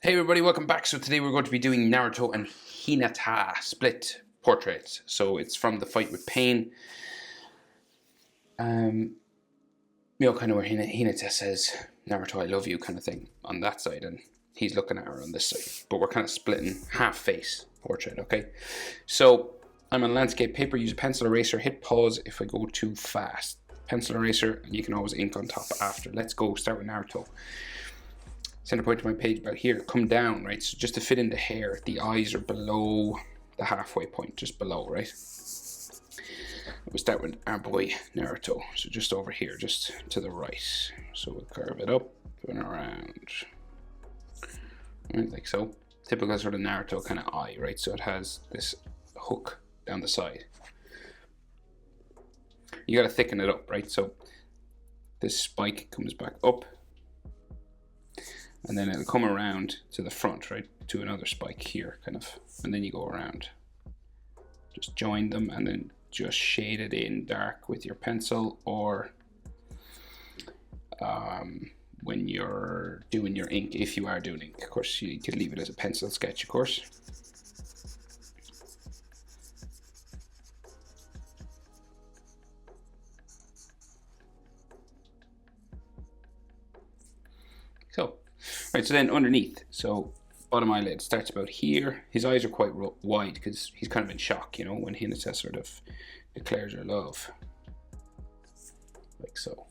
Hey everybody, welcome back. So today we're going to be doing Naruto and Hinata split portraits. So it's from the fight with Pain. Kind of where Hinata says, Naruto, I love you, kind of thing on that side, and he's looking at her on this side. But we're kind of splitting half face portrait, okay? So I'm on landscape paper, use a pencil eraser, hit pause if I go too fast. Pencil eraser, and you can always ink on top after. Let's go, start with Naruto. Center point of my page about here, come down, right? So just to fit in the hair, the eyes are below the halfway point, just below, right? We'll start with our boy Naruto. So just over here, just to the right. So we'll curve it up and around, right, like so. Typical sort of Naruto kind of eye, right? So it has this hook down the side. You gotta thicken it up, right? So this spike comes back up, and then it'll come around to the front, right, to another spike here, kind of, and then you go around. Just join them and then just shade it in dark with your pencil, or when you're doing your ink, if you are doing ink. Of course, you could leave it as a pencil sketch, of course. So, right, so then underneath, so bottom eyelid starts about here. His eyes are quite wide because he's kind of in shock, you know, when Hinata sort of declares her love, like so.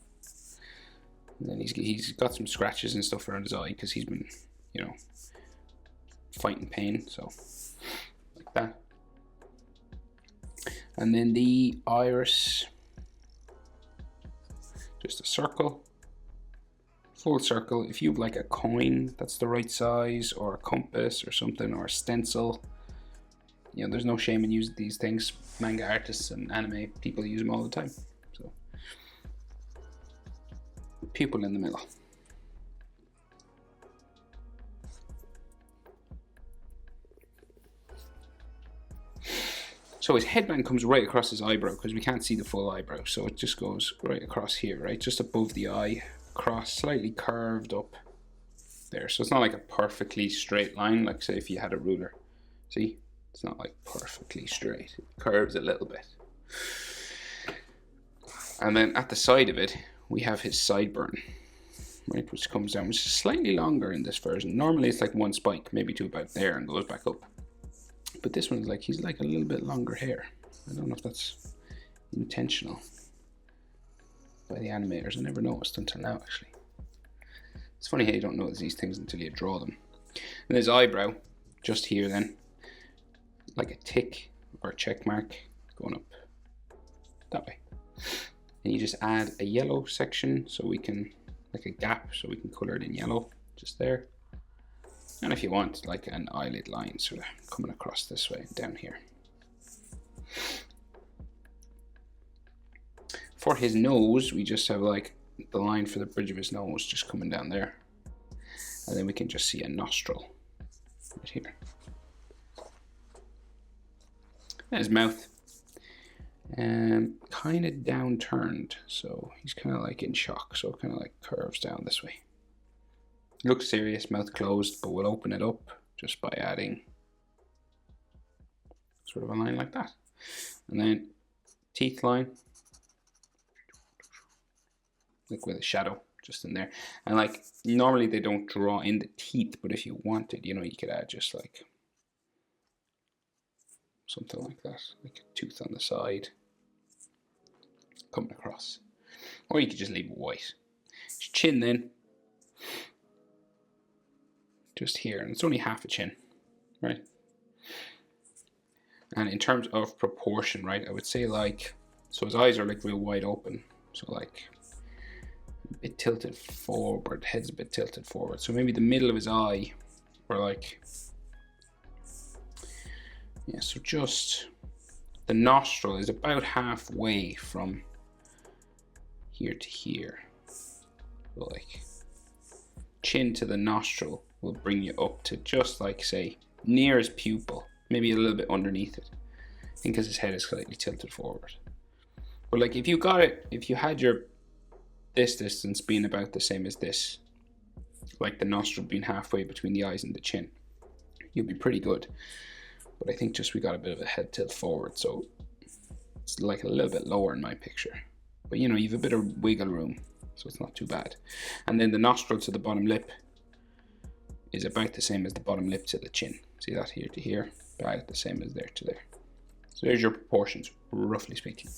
And then he's got some scratches and stuff around his eye because he's been, you know, fighting pain, so like that. And then the iris, just a circle. Full circle. If you have like a coin that's the right size, or a compass or something, or a stencil, you know, there's no shame in using these things. Manga artists and anime people use them all the time. So pupil in the middle. So his headband comes right across his eyebrow because we can't see the full eyebrow, so it just goes right across here, right, just above the eye. Cross, slightly curved up there, so it's not like a perfectly straight line, like say if you had a ruler. See, it's not like perfectly straight, it curves a little bit. And then at the side of it we have his sideburn, right, which comes down, which is slightly longer in this version. Normally it's like one spike, maybe to about there, and goes back up, but this one's like, he's like a little bit longer hair. I don't know if that's intentional by the animators. I never noticed until now, actually. It's funny how you don't notice these things until you draw them. And his eyebrow, just here then, like a tick or a check mark going up that way. And you just add a yellow section so we can, like a gap, so we can color it in yellow, just there. And if you want, like an eyelid line sort of coming across this way, down here. For his nose, we just have like the line for the bridge of his nose just coming down there. And then we can just see a nostril right here. And his mouth, kind of downturned, so he's kind of like in shock, so it kind of like curves down this way. Looks serious, mouth closed, but we'll open it up just by adding sort of a line like that. And then teeth line, like with a shadow just in there. And like normally they don't draw in the teeth, but if you wanted, you know, you could add just like something like that, like a tooth on the side coming across, or you could just leave it white. His chin then, just here, and it's only half a chin, right? And in terms of proportion, right, I would say like, so his eyes are like real wide open, so like a bit tilted forward, head's a bit tilted forward, so maybe the middle of his eye, or like, yeah, so just the nostril is about halfway from here to here, so like chin to the nostril will bring you up to just like, say, near his pupil, maybe a little bit underneath it, I think, because his head is slightly tilted forward. But like if you got it, if you had your this distance being about the same as this, like the nostril being halfway between the eyes and the chin, you'll be pretty good. But I think just we got a bit of a head tilt forward, so it's like a little bit lower in my picture. But you know, you have a bit of wiggle room, so it's not too bad. And then the nostril to the bottom lip is about the same as the bottom lip to the chin. See that here to here? About the same as there to there. So there's your proportions, roughly speaking.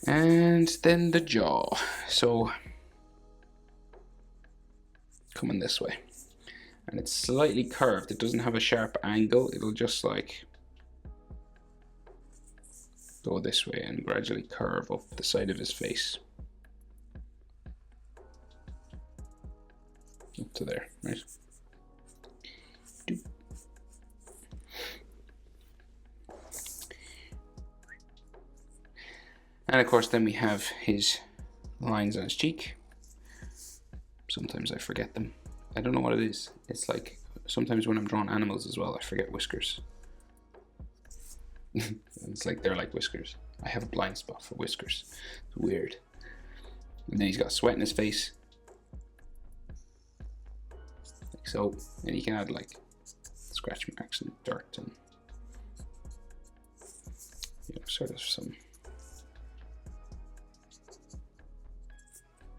And then the jaw. So coming this way. And it's slightly curved. It doesn't have a sharp angle. It'll just like go this way and gradually curve up the side of his face. Up to there, right? And of course then we have his lines on his cheek. Sometimes I forget them. I don't know what it is. It's like sometimes when I'm drawing animals as well, I forget whiskers. It's like they're like whiskers. I have a blind spot for whiskers. It's weird. And then he's got sweat in his face. Like so. And you can add like scratch marks and dirt and sort of some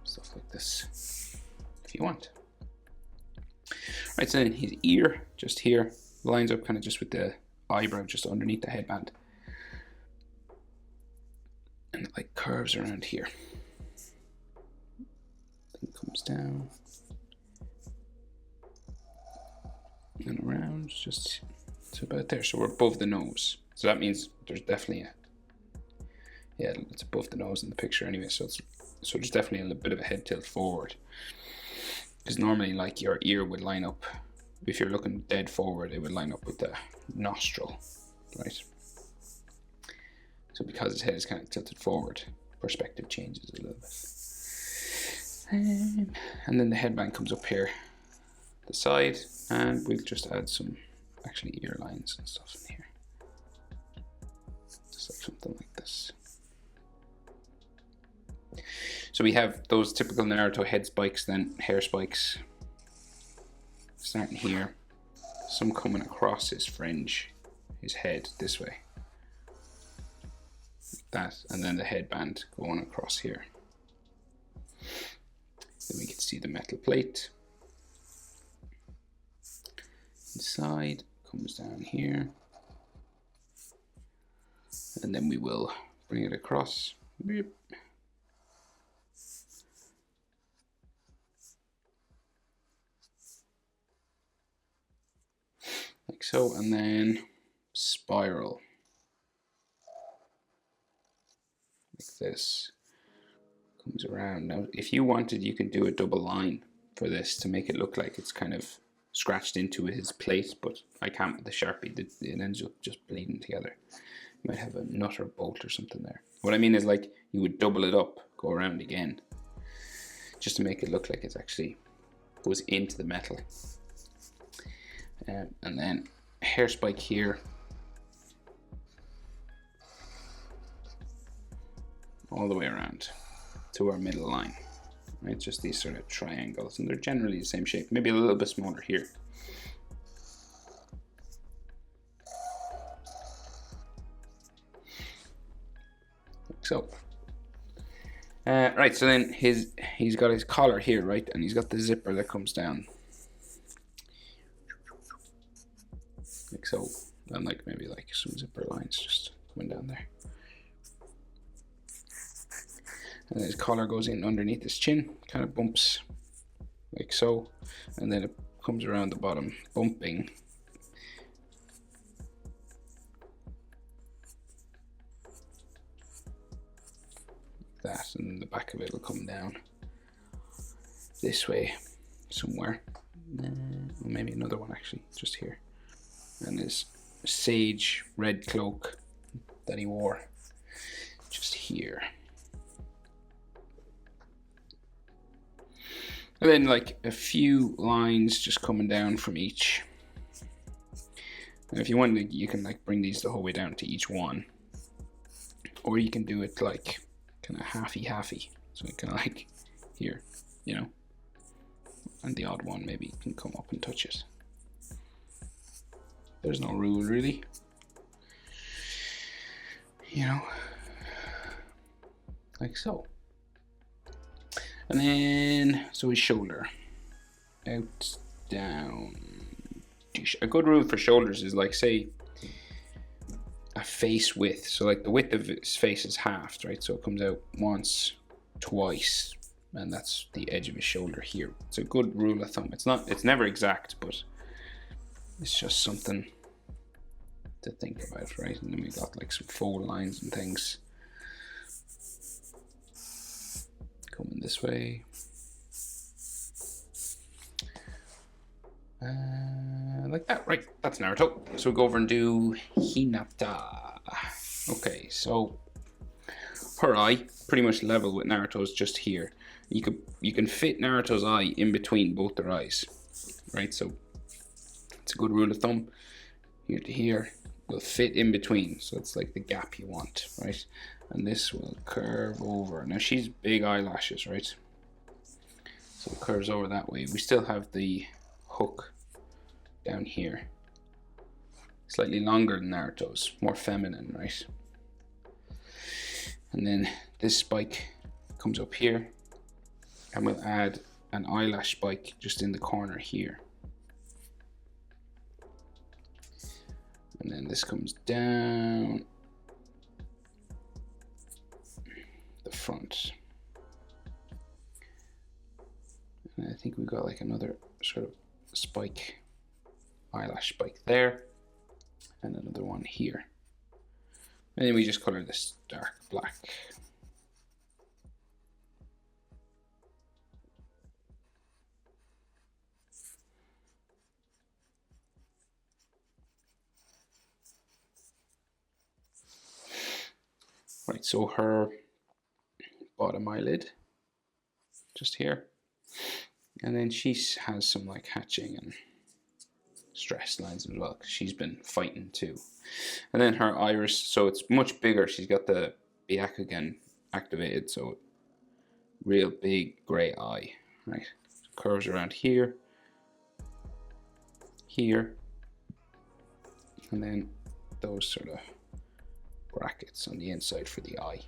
stuff like this if you want. Right, so then his ear just here lines up kind of just with the eyebrow just underneath the headband, and it like curves around here, then comes down and around just to about there. So we're above the nose, so that means there's definitely it's above the nose in the picture anyway, so there's definitely a little bit of a head tilt forward, because normally like your ear would line up, if you're looking dead forward, it would line up with the nostril, right? So because his head is kind of tilted forward, perspective changes a little bit. And then the headband comes up here the side, and we'll just add some actually ear lines and stuff in here, just like something like this. So we have those typical Naruto head spikes, then hair spikes starting here, some coming across his fringe, his head this way, like that, and then the headband going across here. Then we can see the metal plate inside, comes down here, and then we will bring it across. Beep. Like so, and then spiral like this, comes around. Now if you wanted, you can do a double line for this to make it look like it's kind of scratched into his plate, but I can't with the Sharpie. It ends up just bleeding together. You might have a nut or bolt or something there. What I mean is, like, you would double it up, go around again, just to make it look like it's actually goes into the metal. And then hair spike here, all the way around to our middle line, right? Just these sort of triangles, and they're generally the same shape, maybe a little bit smaller here. Like so. Right, so then he's got his collar here, right, and he's got the zipper that comes down like so, and like maybe like some zipper lines just coming down there, and then his collar goes in underneath his chin, kind of bumps like so, and then it comes around the bottom, bumping that, and then the back of it will come down this way somewhere, or maybe another one actually just here, and his sage red cloak that he wore just here. And then like a few lines just coming down from each. And if you want, you can like bring these the whole way down to each one, or you can do it like kind of halfy, so kind of like here, you know, and the odd one maybe can come up and touch it. There's no rule really, you know, like so. And then, so his shoulder, out, down. A good rule for shoulders is like, say, a face width. So like the width of his face is halved, right? So it comes out once, twice, and that's the edge of his shoulder here. It's a good rule of thumb. It's never exact, but it's just something to think about, right? And then we got like some fold lines and things coming this way. Like that, right? That's Naruto. So we'll go over and do Hinata. Okay, so her eye pretty much level with Naruto's just here. You can fit Naruto's eye in between both their eyes, right? So it's a good rule of thumb. Here to here will fit in between, so it's like the gap you want, right? And this will curve over. Now she's big eyelashes, right? So it curves over that way. We still have the hook down here, slightly longer than Naruto's, more feminine, right? And then this spike comes up here, and we'll add an eyelash spike just in the corner here. And then this comes down the front. And I think we've got like another sort of spike, eyelash spike there, and another one here. And then we just color this dark black. Right, so her bottom eyelid, just here. And then she has some like hatching and stress lines as well, because she's been fighting too. And then her iris, so it's much bigger. She's got the Byakugan activated, so real big grey eye, right? Curves around here, here, and then those sort of brackets on the inside for the eye.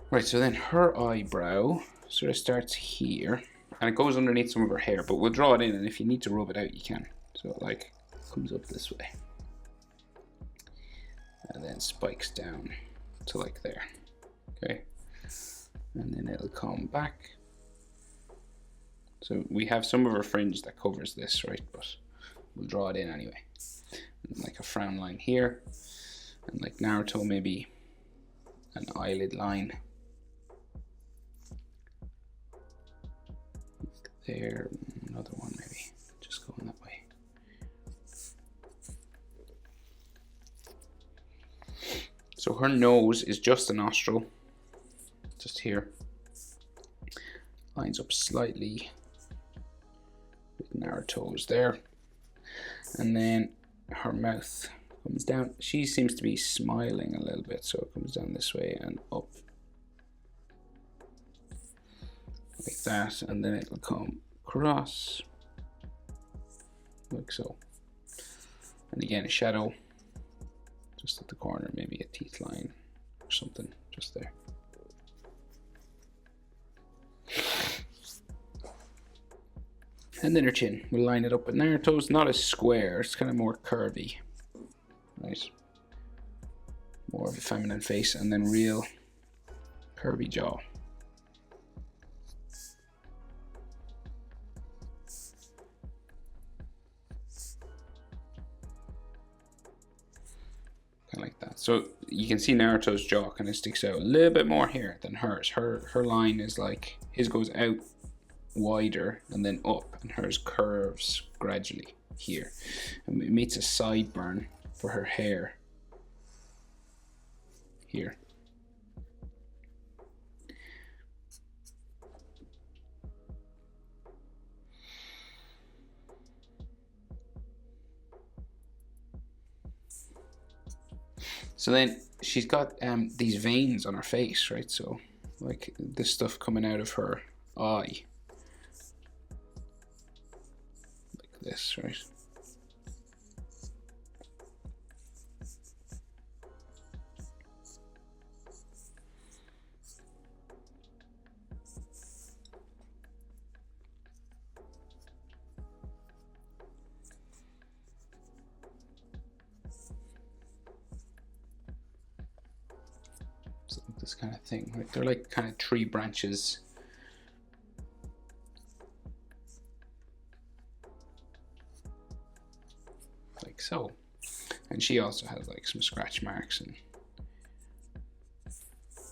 Right, so then her eyebrow sort of starts here, and it goes underneath some of her hair, but we'll draw it in, and if you need to rub it out, you can. So it like comes up this way, and then spikes down to like there, okay? And then it'll come back. So we have some of her fringe that covers this, right? But we'll draw it in anyway. And like a frown line here, and like Naruto, maybe an eyelid line there, another one maybe, just going that way. So her nose is just a nostril, just here. Lines up slightly with Naruto's there. And then her mouth comes down. She seems to be smiling a little bit, so it comes down this way and up. Like that, and then it'll come across like so. And again, a shadow just at the corner, maybe a teeth line or something just there. And then her chin, we'll line it up with Naruto's. Not as square, it's kind of more curvy, right? More of a feminine face, and then real curvy jaw. Kind of like that. So you can see Naruto's jaw kind of sticks out a little bit more here than hers. Her line is like, his goes out wider and then up, and hers curves gradually here, and it meets a sideburn for her hair here. So then she's got these veins on her face, right? So like this stuff coming out of her eye, like this, right? So this kind of thing, right? They're like kind of tree branches. Like so. And she also has like some scratch marks and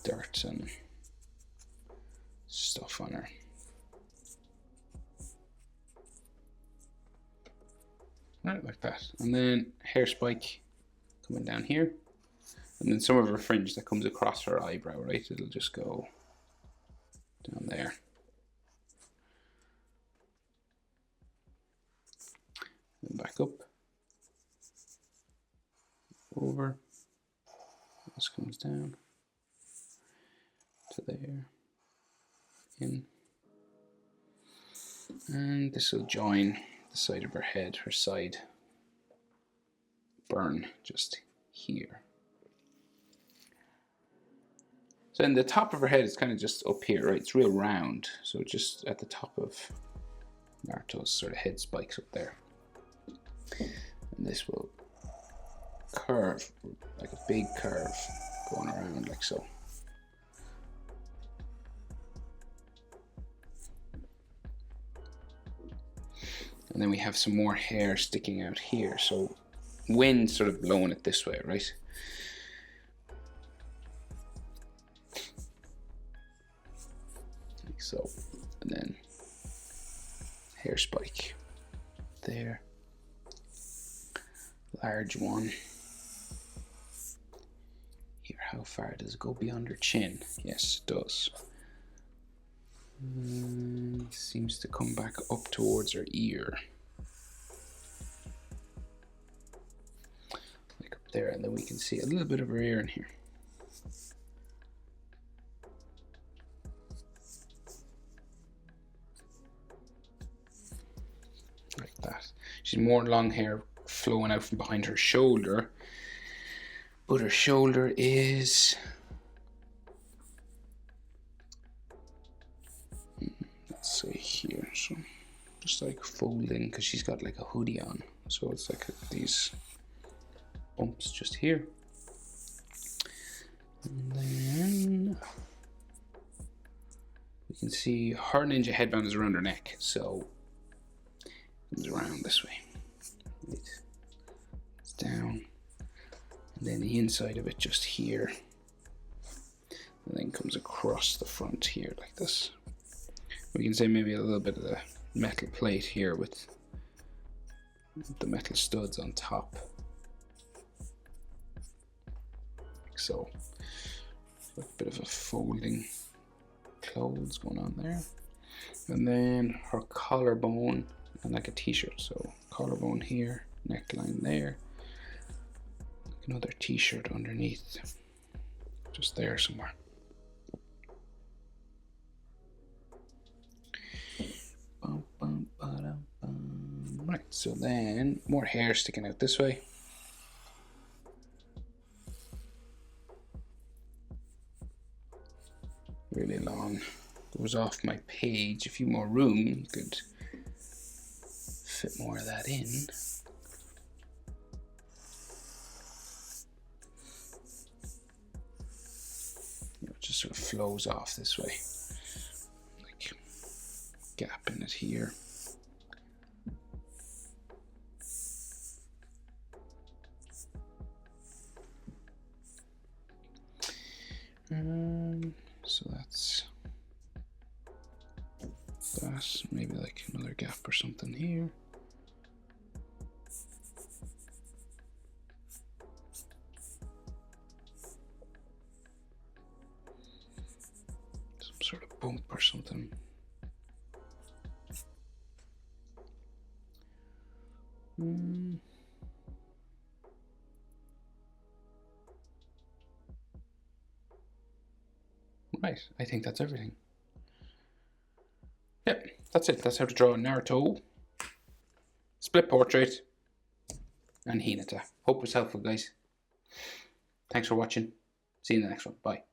dirt and stuff on her. Right, like that. And then hair spike coming down here. And then some of her fringe that comes across her eyebrow, right? It'll just go down there. And back up. Over. This comes down to there. In. And this will join the side of her head, her side burn just here. So then the top of her head is kind of just up here, right? It's real round. So just at the top of Naruto's sort of head spikes up there. And this will curve, like a big curve going around like so. And then we have some more hair sticking out here. So wind sort of blowing it this way, right? Like so. And then hair spike there. Large one. Here, how far does it go beyond her chin? Yes, it does. Seems to come back up towards her ear. Like up there, and then we can see a little bit of her ear in here. Like that. She's more long hair flowing out from behind her shoulder, but her shoulder is, let's say here, so just like folding, because she's got like a hoodie on, so it's like these bumps just here. And then we can see her ninja headband is around her neck, so it comes around this way. Right. It's down, and then the inside of it just here, and then comes across the front here like this. We can say maybe a little bit of the metal plate here with the metal studs on top. Like so. Like a bit of a folding clothes going on there. And then her collarbone, and like a t-shirt, so collarbone here, neckline there, like another t-shirt underneath, just there somewhere. Right, so then more hair sticking out this way. Really long. Goes off my page. A few more room, you could fit more of that in. It just sort of flows off this way. Like gap in it here. So that's that. Maybe like another gap or something here. Some sort of bump or something. Right, I think that's everything. Yep, that's it. That's how to draw Naruto, split portrait, and Hinata. Hope it was helpful, guys. Thanks for watching. See you in the next one. Bye.